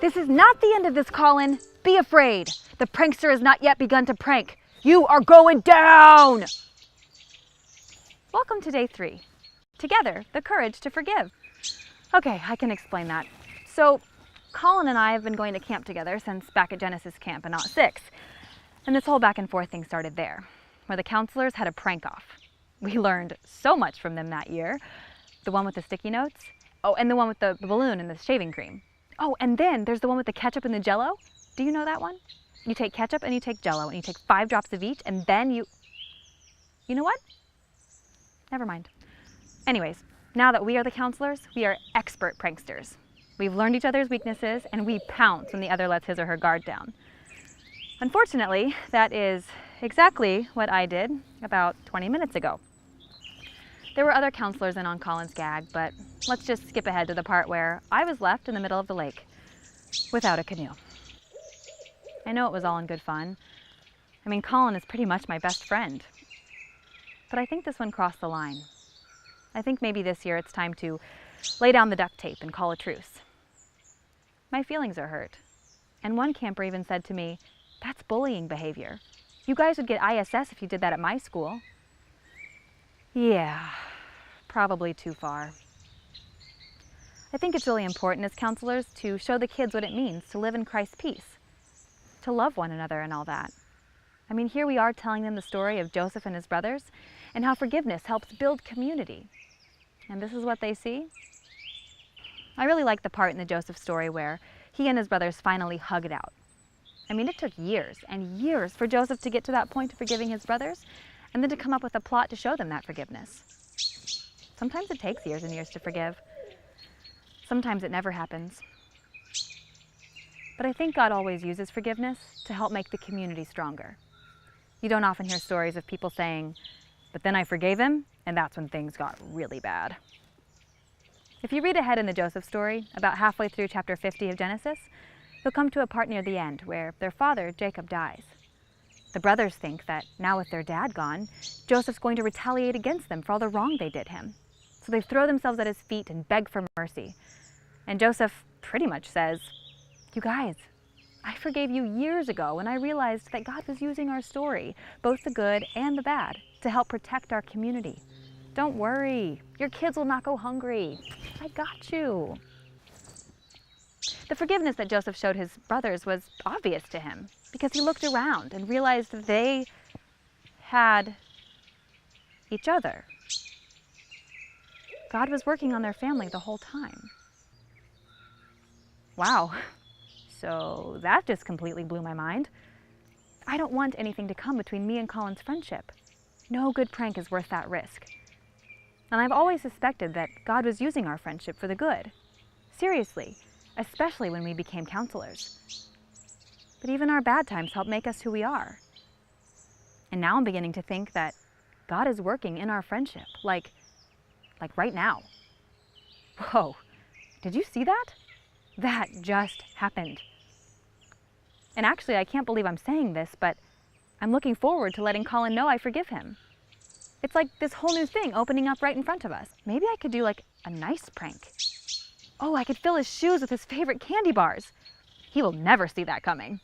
This is not the end of this, Colin. Be afraid. The prankster has not yet begun to prank. You are going down! Welcome to day 3. Together, the courage to forgive. Okay, I can explain that. So, Colin and I have been going to camp together since back at Genesis Camp in '06. And this whole back and forth thing started there, where the counselors had a prank off. We learned so much from them that year. The one with the sticky notes. Oh, and the one with the balloon and the shaving cream. Oh, and then there's the one with the ketchup and the Jell-O. Do you know that one? You take ketchup and you take Jell-O and you take 5 drops of each and then you know what? Never mind. Anyways, now that we are the counselors, we are expert pranksters. We've learned each other's weaknesses and we pounce when the other lets his or her guard down. Unfortunately, that is exactly what I did about 20 minutes ago. There were other counselors in on Colin's gag, but let's just skip ahead to the part where I was left in the middle of the lake without a canoe. I know it was all in good fun. I mean, Colin is pretty much my best friend. But I think this one crossed the line. I think maybe this year it's time to lay down the duct tape and call a truce. My feelings are hurt. And one camper even said to me, "That's bullying behavior. You guys would get ISS if you did that at my school." Yeah, probably too far. I think it's really important as counselors to show the kids what it means to live in Christ's peace, to love one another and all that. I mean, here we are telling them the story of Joseph and his brothers and how forgiveness helps build community. And this is what they see? I really like the part in the Joseph story where he and his brothers finally hug it out. I mean, it took years and years for Joseph to get to that point of forgiving his brothers and then to come up with a plot to show them that forgiveness. Sometimes it takes years and years to forgive. Sometimes it never happens. But I think God always uses forgiveness to help make the community stronger. You don't often hear stories of people saying, "But then I forgave him, and that's when things got really bad." If you read ahead in the Joseph story, about halfway through chapter 50 of Genesis, you'll come to a part near the end where their father, Jacob, dies. The brothers think that now with their dad gone, Joseph's going to retaliate against them for all the wrong they did him. So they throw themselves at his feet and beg for mercy. And Joseph pretty much says, "You guys, I forgave you years ago when I realized that God was using our story, both the good and the bad, to help protect our community. Don't worry, your kids will not go hungry. I got you." The forgiveness that Joseph showed his brothers was obvious to him because he looked around and realized that they had each other. God was working on their family the whole time. Wow, so that just completely blew my mind. I don't want anything to come between me and Colin's friendship. No good prank is worth that risk. And I've always suspected that God was using our friendship for the good. Seriously, especially when we became counselors. But even our bad times help make us who we are. And now I'm beginning to think that God is working in our friendship, like right now. Whoa, did you see that? That just happened. And actually, I can't believe I'm saying this, but I'm looking forward to letting Colin know I forgive him. It's like this whole new thing opening up right in front of us. Maybe I could do like a nice prank. Oh, I could fill his shoes with his favorite candy bars. He will never see that coming.